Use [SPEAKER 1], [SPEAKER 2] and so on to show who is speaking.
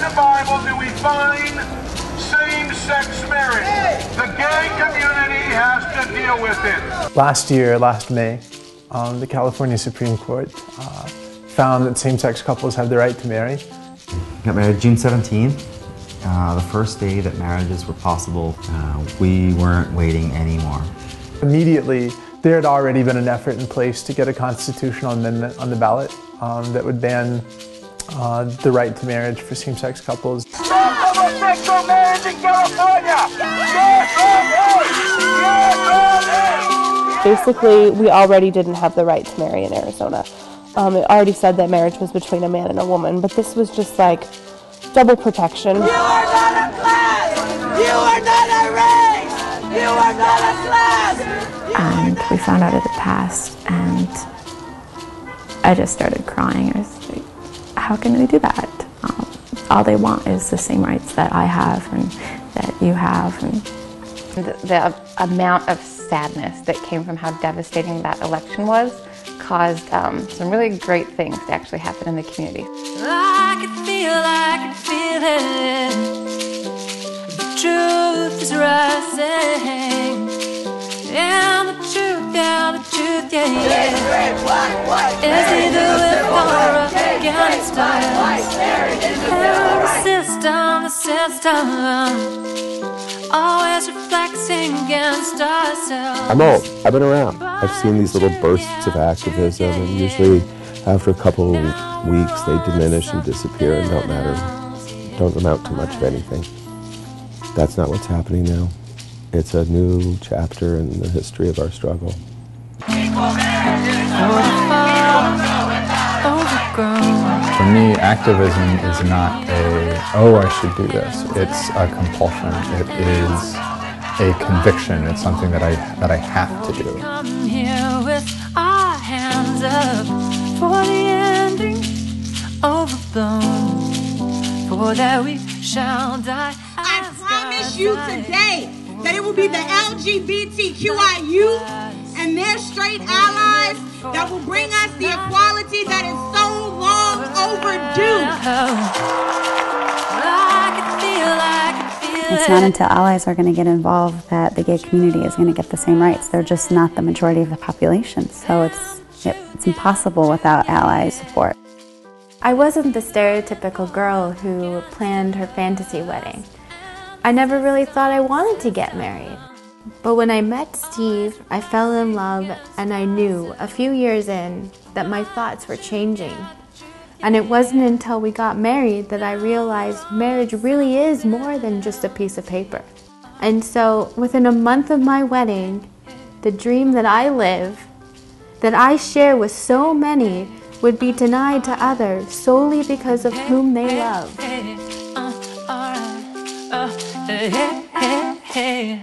[SPEAKER 1] the Bible do we find same-sex marriage? The gay community has to deal with it.
[SPEAKER 2] Last May, the California Supreme Court found that same-sex couples have the right to marry.
[SPEAKER 3] Got married June 17th, the first day that marriages were possible. We weren't waiting anymore.
[SPEAKER 2] Immediately, there had already been an effort in place to get a constitutional amendment on the ballot that would ban the right to marriage for same-sex couples.
[SPEAKER 1] Stop homosexual marriage in California!
[SPEAKER 4] Basically, we already didn't have the right to marry in Arizona. It already said that marriage was between a man and a woman, but this was just like double protection.
[SPEAKER 5] You are not a class! You are not a race! You are not a class!
[SPEAKER 6] And we found out it had passed, and I just started crying. I was like, how can they do that? All they want is the same rights that I have and that you have. And
[SPEAKER 7] the amount of sadness that came from how devastating that election was caused some really great things to actually happen in the community.
[SPEAKER 5] I can feel it. The truth is rising. And the truth, yeah. It's either with or against us. And the system always reflecting against ourselves.
[SPEAKER 8] I'm old. I've been around. I've seen these little bursts of activism, and usually after a couple of weeks they diminish and disappear and don't amount to much of anything. That's not what's happening now. It's a new chapter in the history of our struggle.
[SPEAKER 9] For me, activism is not oh, I should do this. It's a compulsion. It is a conviction. It's something that I have to do.
[SPEAKER 5] Come here with our hands up for the ending, overblown, for that we shall die.
[SPEAKER 10] I promise you today that it will be the LGBTQI youth and their straight allies that will bring us the equality that is so long overdue.
[SPEAKER 6] it's not until allies are going to get involved that the gay community is going to get the same rights. They're just not the majority of the population, so it's impossible without ally support.
[SPEAKER 11] I wasn't the stereotypical girl who planned her fantasy wedding. I never really thought I wanted to get married. But when I met Steve, I fell in love, and I knew a few years in that my thoughts were changing. And it wasn't until we got married that I realized marriage really is more than just a piece of paper. And so within a month of my wedding, the dream that I live, that I share with so many, would be denied to others solely because of whom they love.
[SPEAKER 5] Hey.